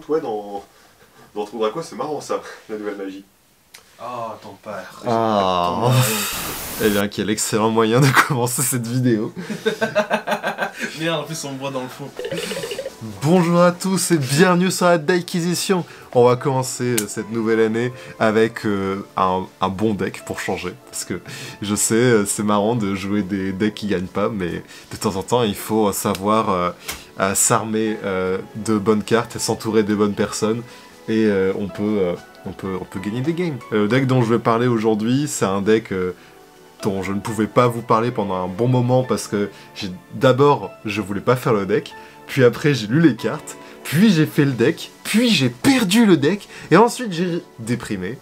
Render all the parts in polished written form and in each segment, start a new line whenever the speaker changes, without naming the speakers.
Ouais, dans Trou Draco, c'est marrant ça, la nouvelle magie.
Oh, ton père.
Ah. Eh bien, quel excellent moyen de commencer cette vidéo.
Merde, en plus on me voit dans le fond.
Bonjour à tous et bienvenue sur la Deckquisition. On va commencer cette nouvelle année avec un bon deck pour changer. Parce que je sais, c'est marrant de jouer des decks qui gagnent pas, mais de temps en temps, il faut savoir s'armer de bonnes cartes et s'entourer des bonnes personnes. Et on peut gagner des games. Le deck dont je vais parler aujourd'hui, c'est un deck dont je ne pouvais pas vous parler pendant un bon moment parce que d'abord, je voulais pas faire le deck, puis après j'ai lu les cartes, puis j'ai fait le deck, puis j'ai perdu le deck, et ensuite j'ai déprimé,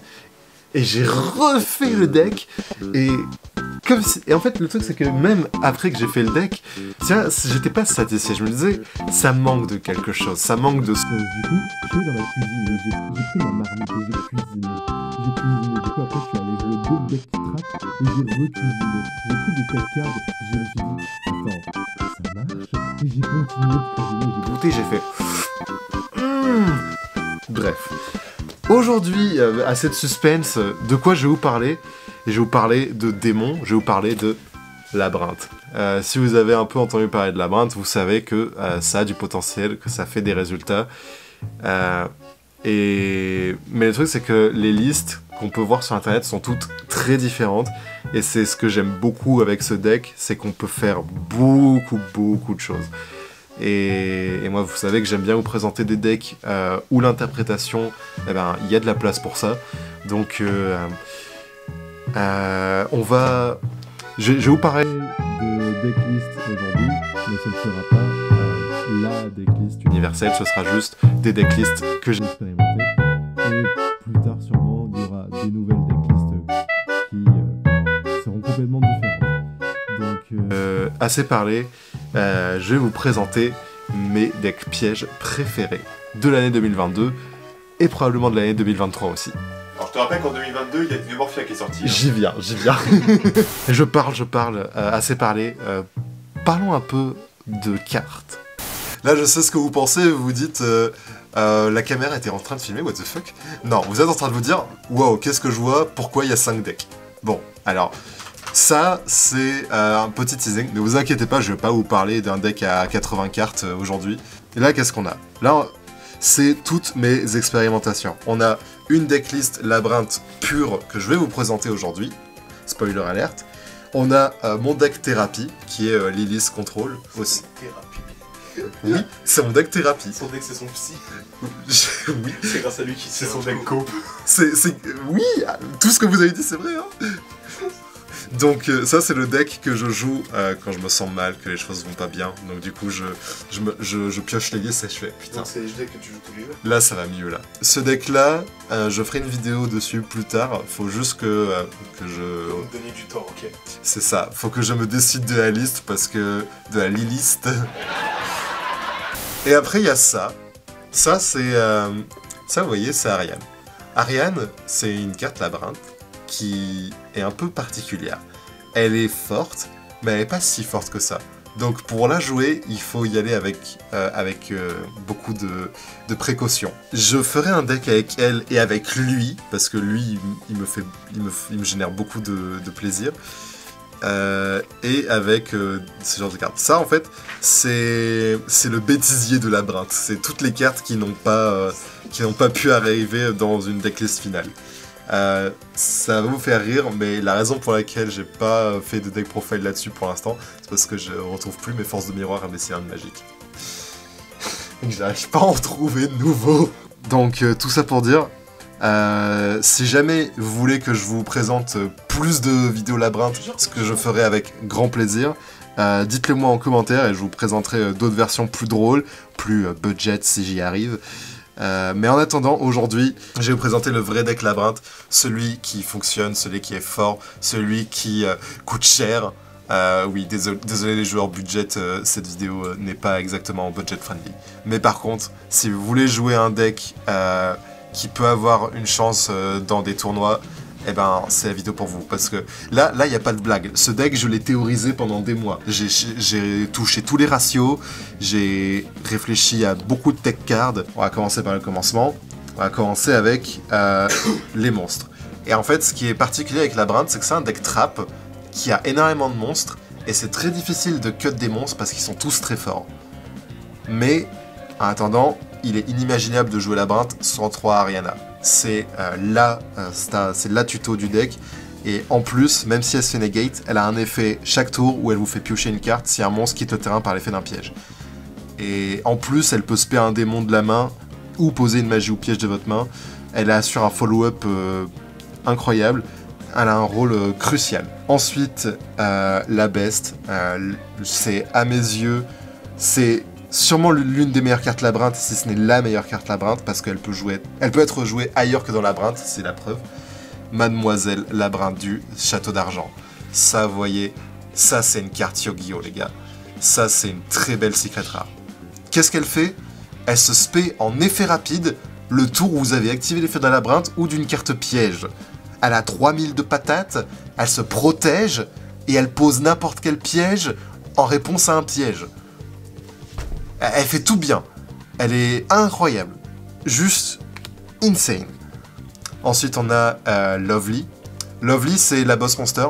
et j'ai refait le deck, et en fait le truc c'est que même après que j'ai fait le deck, j'étais pas satisfait, je me disais, ça manque de quelque chose, ça manque de...
Du coup, je suis dans ma cuisine, j'ai pris ma marmite et j'ai cuisiné. Du coup après je suis allé jouer d'autres decks qui trappent et j'ai recuisiné. J'ai pris des tech cards, je me suis dit, attends, ça marche? Et j'ai continué de cuisiner,
j'ai fait... Bref. Aujourd'hui, assez de suspense, de quoi je vais vous parler? Et je vais vous parler de démons, je vais vous parler de labyrinthe. Si vous avez un peu entendu parler de labyrinthe, vous savez que ça a du potentiel, que ça fait des résultats. Mais le truc c'est que les listes qu'on peut voir sur internet sont toutes très différentes. Et c'est ce que j'aime beaucoup avec ce deck, c'est qu'on peut faire beaucoup de choses. Et moi, vous savez que j'aime bien vous présenter des decks où l'interprétation, eh ben, il y a de la place pour ça. Donc, je vais vous parler
de decklist aujourd'hui, mais ce ne sera pas la decklist
universelle, ce sera juste des decklists que j'ai
expérimentées. Et plus tard, sûrement, il y aura des nouvelles decklists qui seront complètement différentes. Donc,
assez parlé, je vais vous présenter mes decks pièges préférés de l'année 2022 et probablement de l'année 2023 aussi.
Alors je te rappelle qu'en 2022, il y a Dimorphia qui est sorti. Hein.
J'y viens. je parle, assez parlé. Parlons un peu de cartes. Là, je sais ce que vous pensez, vous vous dites... la caméra était en train de filmer, what the fuck? Non, vous êtes en train de vous dire, wow, qu'est-ce que je vois? Pourquoi il y a 5 decks? Bon, alors... Ça, c'est un petit teasing. Ne vous inquiétez pas, je vais pas vous parler d'un deck à 80 cartes aujourd'hui. Et là, qu'est-ce qu'on a? Là, c'est toutes mes expérimentations. On a une decklist labyrinthe pure que je vais vous présenter aujourd'hui. Spoiler alerte. On a mon deck thérapie, qui est Lilith Control aussi.
Thérapie.
Oui, c'est mon deck thérapie.
Son deck, c'est son psy.
Oui.
C'est grâce à lui qu'il c'est son deck cope.
Oui, tout ce que vous avez dit, c'est vrai, hein. Donc ça c'est le deck que je joue quand je me sens mal, que les choses vont pas bien. Donc du coup je pioche les listes et je fais putain.
C'est le deck que tu joues tous les jours.
Là ça va mieux là. Ce deck là, je ferai une vidéo dessus plus tard. Faut juste que je...
Faut me donner du temps, ok.
C'est ça, faut que je me décide de la liste parce que... de la liste. Et après il y a ça. Ça c'est... ça vous voyez c'est Ariane. Ariane c'est une carte labyrinthe qui est un peu particulière. Elle est forte, mais elle n'est pas si forte que ça. Donc pour la jouer, il faut y aller avec beaucoup de précautions. Je ferai un deck avec elle et avec lui, parce que lui, il me génère beaucoup de plaisir. Et avec ce genre de cartes. Ça, en fait, c'est le bêtisier de labyrinthe. C'est toutes les cartes qui n'ont pas pu arriver dans une decklist finale. Ça va vous faire rire, mais la raison pour laquelle j'ai pas fait de deck profile là-dessus pour l'instant, c'est parce que je retrouve plus mes forces de miroir à mes cylindres magiques. J'arrive pas à en trouver de nouveau. Donc tout ça pour dire, si jamais vous voulez que je vous présente plus de vidéos labyrinthe, ce que je ferai avec grand plaisir, dites-le moi en commentaire et je vous présenterai d'autres versions plus drôles, plus budget si j'y arrive. Mais en attendant, aujourd'hui, je vais vous présenter le vrai deck labyrinthe, celui qui fonctionne, celui qui est fort, celui qui coûte cher. Oui, désolé les joueurs budget, cette vidéo n'est pas exactement budget friendly. Mais par contre, si vous voulez jouer un deck qui peut avoir une chance dans des tournois, eh ben c'est la vidéo pour vous, parce que là il n'y a pas de blague. Ce deck, je l'ai théorisé pendant des mois. J'ai touché tous les ratios, j'ai réfléchi à beaucoup de tech cards. On va commencer par le commencement. On va commencer avec les monstres. Et en fait, ce qui est particulier avec Labyrinthe, c'est que c'est un deck trap qui a énormément de monstres, et c'est très difficile de cut des monstres parce qu'ils sont tous très forts. Mais, en attendant, il est inimaginable de jouer Labyrinthe sans 3 Ariana. C'est la tuto du deck, et en plus, même si elle se fait negate, elle a un effet chaque tour où elle vous fait piocher une carte si un monstre quitte le terrain par l'effet d'un piège. Et en plus, elle peut spé un démon de la main, ou poser une magie ou piège de votre main. Elle assure un follow-up incroyable. Elle a un rôle crucial. Ensuite, la Best, c'est à mes yeux, c'est sûrement l'une des meilleures cartes Labyrinthe, si ce n'est la meilleure carte Labyrinthe, parce qu'elle peut être jouée ailleurs que dans Labyrinthe, c'est la preuve. Mademoiselle Labyrinthe du Château d'Argent. Ça, vous voyez, ça c'est une carte Yu-Gi-Oh, les gars. Ça c'est une très belle secret rare. Qu'est-ce qu'elle fait? Elle se spé en effet rapide le tour où vous avez activé l'effet d'un Labyrinthe ou d'une carte piège. Elle a 3000 de patates, elle se protège, et elle pose n'importe quel piège en réponse à un piège. Elle fait tout bien. Elle est incroyable. Juste insane. Ensuite, on a Lovely. Lovely, c'est la boss monster.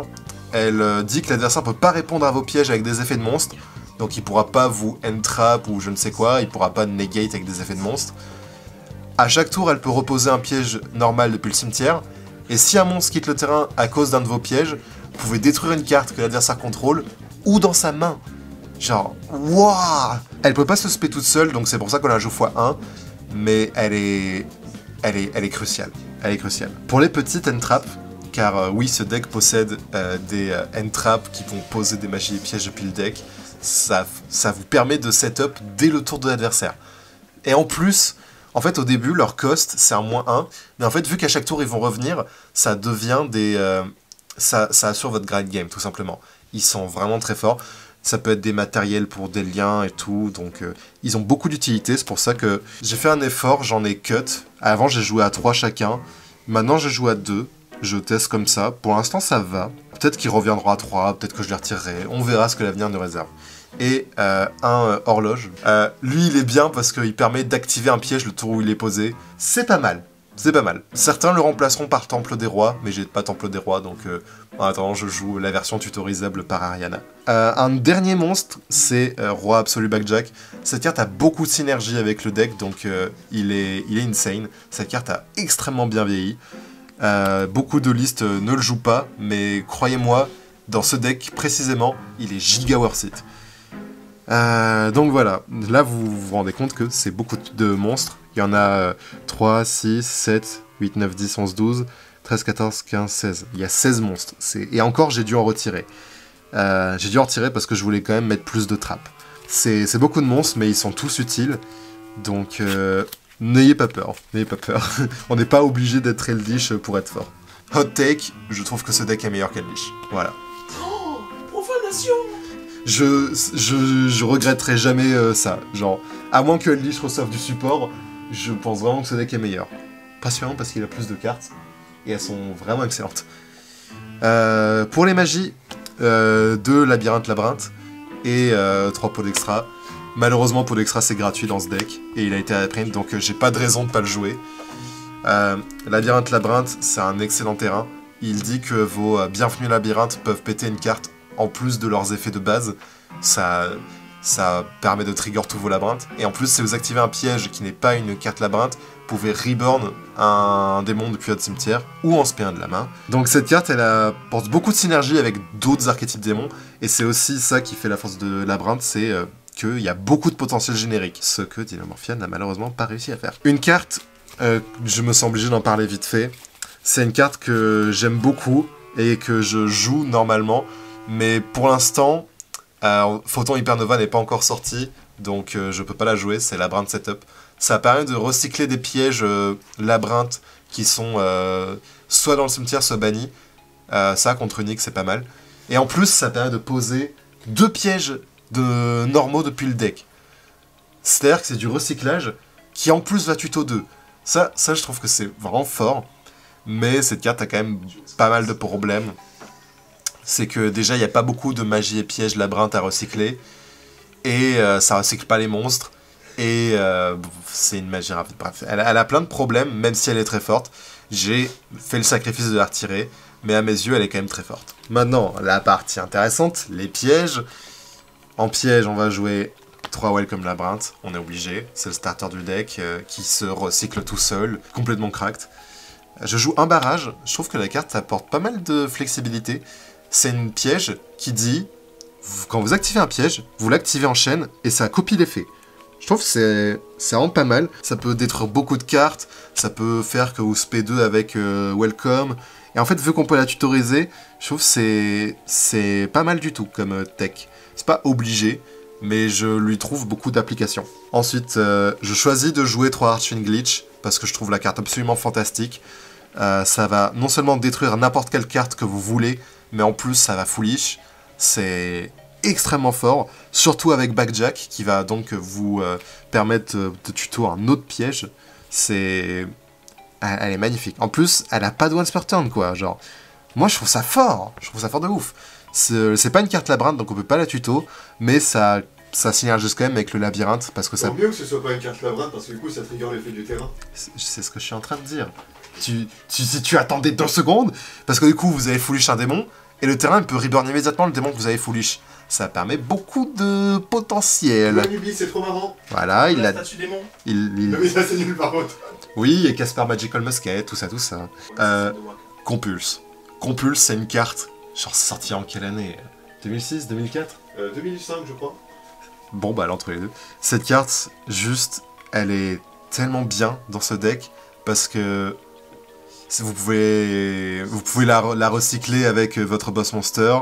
Elle dit que l'adversaire ne peut pas répondre à vos pièges avec des effets de monstre. Donc il ne pourra pas vous entrap ou je ne sais quoi. Il ne pourra pas negate avec des effets de monstre. À chaque tour, elle peut reposer un piège normal depuis le cimetière. Et si un monstre quitte le terrain à cause d'un de vos pièges, vous pouvez détruire une carte que l'adversaire contrôle ou dans sa main. Genre, waouh! Elle peut pas se spé toute seule, donc c'est pour ça qu'on la joue x1, mais elle est cruciale. Elle est cruciale. Pour les petites entrap, car oui, ce deck possède des entrap qui vont poser des magies et pièges depuis le deck, ça vous permet de setup dès le tour de l'adversaire. Et en plus, en fait, au début, leur cost, c'est un -1, mais en fait, vu qu'à chaque tour, ils vont revenir, ça devient des... ça assure votre grind game, tout simplement. Ils sont vraiment très forts. Ça peut être des matériels pour des liens et tout, donc ils ont beaucoup d'utilité, c'est pour ça que j'ai fait un effort, j'en ai cut. Avant j'ai joué à 3 chacun, maintenant je joue à 2, je teste comme ça, pour l'instant ça va. Peut-être qu'ils reviendront à 3, peut-être que je les retirerai, on verra ce que l'avenir nous réserve. Et un horloge, lui il est bien parce qu'il permet d'activer un piège le tour où il est posé, c'est pas mal. C'est pas mal. Certains le remplaceront par Temple des Rois, mais j'ai pas Temple des Rois, donc en attendant, je joue la version tutorisable par Ariana. Un dernier monstre, c'est Roi Absolu Backjack. Cette carte a beaucoup de synergie avec le deck, donc il est insane. Cette carte a extrêmement bien vieilli. Beaucoup de listes ne le jouent pas, mais croyez-moi, dans ce deck précisément, il est giga worth it. Donc voilà, là vous vous rendez compte que c'est beaucoup de monstres. Il y en a 3, 6, 7, 8, 9, 10, 11, 12, 13, 14, 15, 16. Il y a 16 monstres. Et encore, j'ai dû en retirer. J'ai dû en retirer parce que je voulais quand même mettre plus de trappes. C'est beaucoup de monstres, mais ils sont tous utiles. Donc, n'ayez pas peur. N'ayez pas peur. On n'est pas obligé d'être Eldish pour être fort. Hot take, je trouve que ce deck est meilleur qu'Eldish. Voilà.
Oh, profanation!
Je regretterai jamais ça. Genre, à moins que Eldish reçoive du support, je pense vraiment que ce deck est meilleur. Principalement parce qu'il a plus de cartes, et elles sont vraiment excellentes. Pour les magies, 2 labyrinthe, et 3 pots d'extra. Malheureusement, pot d'extra c'est gratuit dans ce deck, et il a été à la print, donc j'ai pas de raison de pas le jouer. Labyrinthe, c'est un excellent terrain. Il dit que vos bienvenus labyrinthes peuvent péter une carte en plus de leurs effets de base. Ça permet de trigger tous vos labyrinthes. Et en plus, si vous activez un piège qui n'est pas une carte labyrinthe, vous pouvez reborn un démon depuis votre cimetière ou en spé un de la main. Donc cette carte, elle apporte beaucoup de synergie avec d'autres archétypes démons. Et c'est aussi ça qui fait la force de labyrinthe, c'est qu'il y a beaucoup de potentiel générique. Ce que Dynamorphian n'a malheureusement pas réussi à faire. Une carte, je me sens obligé d'en parler vite fait. C'est une carte que j'aime beaucoup et que je joue normalement. Mais pour l'instant... Photon Hypernova n'est pas encore sorti, donc je peux pas la jouer, c'est Labyrinthe Setup. Ça permet de recycler des pièges labyrinthes qui sont soit dans le cimetière, soit bannis. Ça, contre Unique, c'est pas mal. Et en plus, ça permet de poser 2 pièges normaux depuis le deck. C'est-à-dire que c'est du recyclage qui en plus va tuto 2. Ça, je trouve que c'est vraiment fort. mais cette carte a quand même pas mal de problèmes. C'est que déjà, il n'y a pas beaucoup de magie et pièges labyrinthe à recycler, et ça recycle pas les monstres, et c'est une magie rapide. Bref, elle a plein de problèmes, même si elle est très forte. J'ai fait le sacrifice de la retirer, mais à mes yeux, elle est quand même très forte. Maintenant, la partie intéressante, les pièges. En piège, on va jouer 3 Welcome Labyrinth, on est obligé. C'est le starter du deck qui se recycle tout seul, complètement cracked. Je joue un barrage, je trouve que la carte apporte pas mal de flexibilité. C'est une piège qui dit, quand vous activez un piège, vous l'activez en chaîne et ça copie l'effet. Je trouve que c'est vraiment pas mal. Ça peut détruire beaucoup de cartes, ça peut faire que vous spé 2 avec Welcome. Et en fait, vu qu'on peut la tutoriser, je trouve que c'est pas mal du tout comme tech. C'est pas obligé, mais je lui trouve beaucoup d'applications. Ensuite, je choisis de jouer 3 Archfiend Glitch, parce que je trouve la carte absolument fantastique. Ça va non seulement détruire n'importe quelle carte que vous voulez, mais en plus ça va foolish. C'est extrêmement fort, surtout avec Backjack, qui va donc vous permettre de tuto un autre piège. Elle est magnifique. En plus, elle a pas de once per turn, quoi, genre. Moi, je trouve ça fort de ouf. C'est pas une carte labyrinthe, donc on peut pas la tuto, mais ça synergise quand même avec le labyrinthe, parce que ça...
Tant mieux que ce soit pas une carte labyrinthe, parce que du coup, ça trigger l'effet du terrain.
C'est ce que je suis en train de dire. Si tu attendais 2 secondes, parce que du coup, vous avez foolish un démon, et le terrain peut reborn immédiatement le démon que vous avez foolish. Ça permet beaucoup de potentiel.
Anubis, c'est trop marrant.
Voilà, il a...
statue démon.
Mais ça, c'est nul par contre.
Oui, et Caspar Magical Musket, tout ça. Compulse. Compulse, c'est une carte. Genre, c'est sorti en quelle année? 2006, 2004
2005, je crois.
Bon, bah, entre les deux. Cette carte, juste, elle est tellement bien dans ce deck, parce que vous pouvez la recycler avec votre boss monster.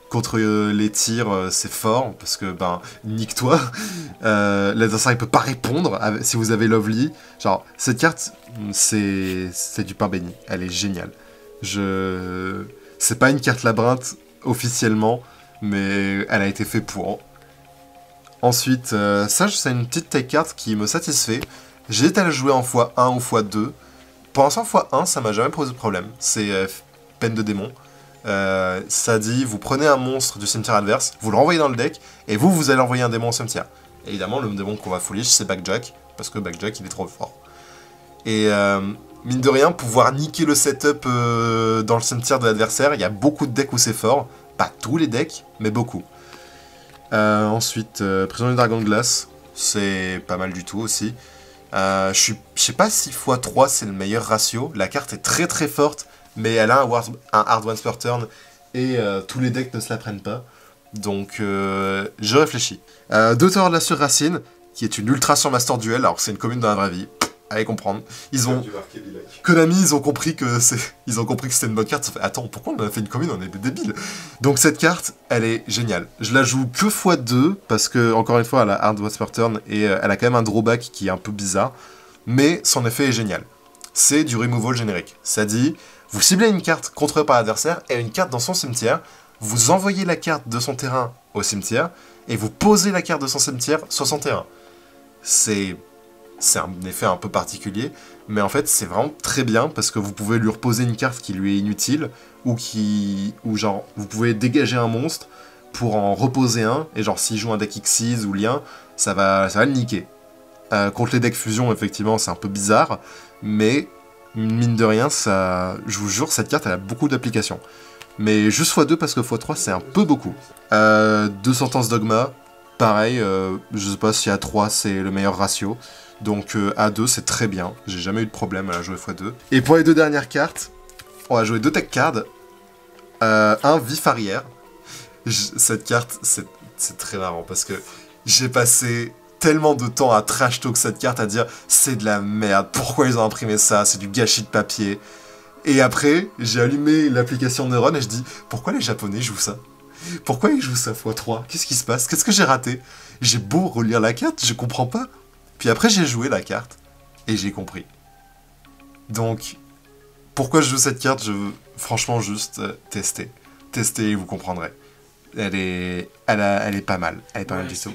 Contre les tirs, c'est fort, parce que, nique-toi. L'adversaire, il peut pas répondre si vous avez Lovely. Genre, cette carte, c'est du pain béni. Elle est géniale. C'est pas une carte labyrinthe, officiellement, mais elle a été faite pour. Ensuite, ça, c'est une petite tech card qui me satisfait. J'ai été à la jouer en x1 ou x2. Pour l'instant, x1, ça m'a jamais posé de problème. C'est peine de démon. Ça dit, vous prenez un monstre du cimetière adverse, vous le renvoyez dans le deck, et vous allez envoyer un démon au cimetière. Et évidemment, le démon qu'on va foolish, c'est Backjack, parce que Backjack, il est trop fort. Et mine de rien, pouvoir niquer le setup dans le cimetière de l'adversaire, il y a beaucoup de decks où c'est fort. Pas tous les decks, mais beaucoup. Ensuite, Prisonnier de Dragon de Glace, c'est pas mal du tout aussi. Je sais pas si x3 c'est le meilleur ratio, la carte est très très forte, mais elle a un hard once per turn, et tous les decks ne se la prennent pas. Donc, je réfléchis. Daughter de la Surracine, qui est une ultra sur Master Duel, alors c'est une commune dans la vraie vie. Allez comprendre. Konami, ils ont compris que c'était une bonne carte. Attends, pourquoi on a fait une commune? On est des débiles. Donc cette carte, elle est géniale. Je la joue que x2, parce que, encore une fois, elle a hard once per turn, et elle a quand même un drawback qui est un peu bizarre. Mais son effet est génial. C'est du removal générique. Ça dit, vous ciblez une carte contrôlée par l'adversaire et une carte dans son cimetière, vous envoyez la carte de son terrain au cimetière, et vous posez la carte de son cimetière sur son terrain. C'est un effet un peu particulier, mais en fait c'est vraiment très bien, parce que vous pouvez lui reposer une carte qui lui est inutile, ou genre, vous pouvez dégager un monstre pour en reposer un, et genre s'il joue un deck Xyz ou Lien, ça va le niquer. Contre les decks fusion, effectivement, c'est un peu bizarre, mais mine de rien, je vous jure, cette carte elle a beaucoup d'applications. Mais juste x2 parce que x3 c'est un peu beaucoup. 2 sentences dogma, pareil, je sais pas si à 3 c'est le meilleur ratio. Donc A2 c'est très bien, j'ai jamais eu de problème à jouer x2. Et pour les 2 dernières cartes, on va jouer 2 tech cards. Un vif arrière. Cette carte, c'est très marrant parce que j'ai passé tellement de temps à trash talk cette carte, à dire c'est de la merde, pourquoi ils ont imprimé ça, c'est du gâchis de papier. Et après, j'ai allumé l'application Neuron et je dis pourquoi les Japonais jouent ça? Pourquoi ils jouent ça x3? Qu'est-ce qui se passe? Qu'est-ce que j'ai raté? J'ai beau relire la carte, je comprends pas. Puis après, j'ai joué la carte, et j'ai compris. Donc, pourquoi je joue cette carte? Je veux franchement juste tester. Tester et vous comprendrez. Elle est pas mal. Elle est pas mal du tout.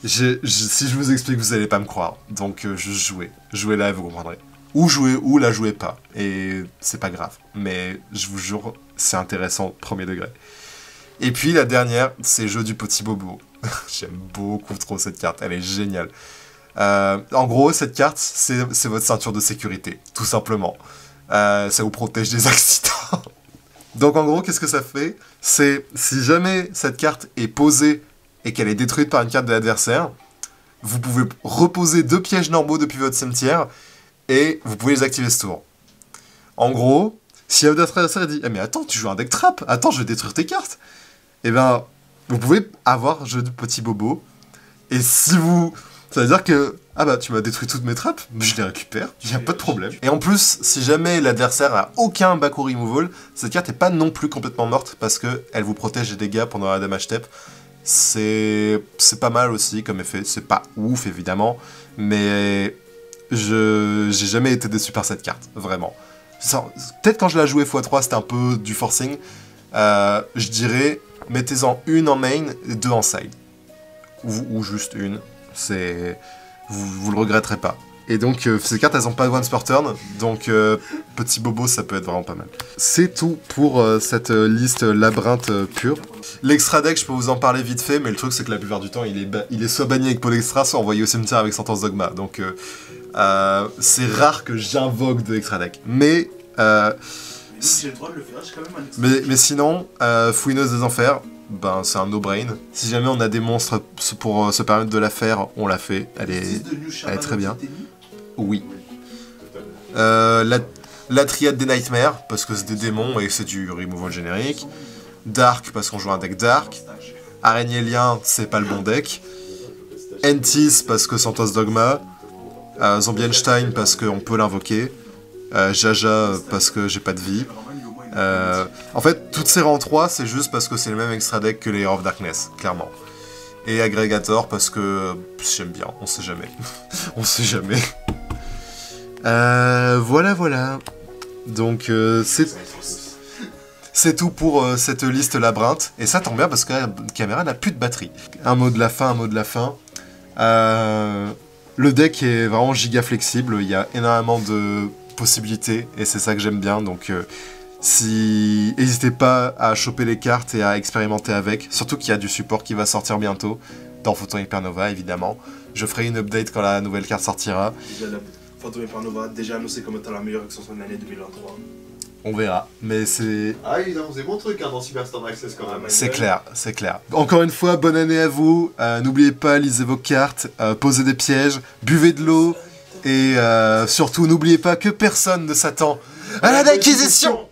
Si je vous explique, vous allez pas me croire. Donc, juste jouez. Jouez là et vous comprendrez. ou la jouez pas. Et c'est pas grave. Mais je vous jure, c'est intéressant, premier degré. Et puis la dernière, c'est Jeu du Petit Bobo. J'aime beaucoup trop cette carte, elle est géniale. En gros, cette carte, c'est votre ceinture de sécurité, tout simplement. Ça vous protège des accidents. Donc en gros, qu'est-ce que ça fait? C'est, si jamais cette carte est posée et qu'elle est détruite par une carte de l'adversaire, vous pouvez reposer 2 pièges normaux depuis votre cimetière et vous pouvez les activer ce tour. En gros, si votre adversaire dit « Eh mais attends, tu joues un deck trap, attends, je vais détruire tes cartes », eh ben, vous pouvez avoir Jeu de Petit Bobo, et si vous... Ça veut dire que, ah bah tu m'as détruit toutes mes trappes, je les récupère, il n'y a pas de problème. Et en plus, si jamais l'adversaire a aucun back ou removal, cette carte n'est pas non plus complètement morte, parce qu'elle vous protège des dégâts pendant la damage step. C'est pas mal aussi comme effet, c'est pas ouf évidemment, mais j'ai jamais été déçu par cette carte, vraiment. Peut-être quand je la jouais x3 c'était un peu du forcing, je dirais mettez-en une en main et 2 en side. Ou juste une. Vous le regretterez pas. Et donc, ces cartes, elles ont pas de once per turn, donc Petit Bobo, ça peut être vraiment pas mal. C'est tout pour cette liste labyrinthe pure. L'extra deck, je peux vous en parler vite fait, mais le truc, c'est que la plupart du temps, il est soit banni avec Pot d'Extra, soit envoyé au cimetière avec Sentence Dogma. Donc, c'est rare que j'invoque de l'extra deck. Mais,
j'ai le droit de le faire, j'ai quand même un extra.
mais sinon, Fouineuse des Enfers, ben c'est un no-brain. Si jamais on a des monstres pour se permettre de la faire, on la fait. Elle est très bien. Oui. La triade des Nightmares, parce que c'est des démons et c'est du removal générique. Dark, parce qu'on joue un deck Dark. Aragnélien, c'est pas le bon deck. Entis, parce que Santos Dogma. Zombie Einstein, parce qu'on peut l'invoquer. Jaja, parce que j'ai pas de vie. En fait, toutes ces rangs 3, c'est juste parce que c'est le même extra deck que les Heroes of Darkness, clairement. Et Aggregator, parce que j'aime bien, on sait jamais. On sait jamais. Voilà. Donc, c'est tout pour cette liste labyrinthe. Et ça tombe bien parce que la caméra n'a plus de batterie. Un mot de la fin. Le deck est vraiment giga flexible, il y a énormément de possibilités, et c'est ça que j'aime bien, donc... N'hésitez pas à choper les cartes et à expérimenter avec, surtout qu'il y a du support qui va sortir bientôt, dans Photon Hypernova évidemment. Je ferai une update quand la nouvelle carte sortira.
Déjà la Photon Hypernova, déjà annoncé comme étant la meilleure extension de l'année 2023.
On verra, mais c'est...
Ah, ils ont fait bon truc hein, dans Cyberstorm Access quand même.
C'est clair. Encore une fois, bonne année à vous, n'oubliez pas, lisez vos cartes, posez des pièges, buvez de l'eau, et surtout n'oubliez pas que personne ne s'attend à la acquisition.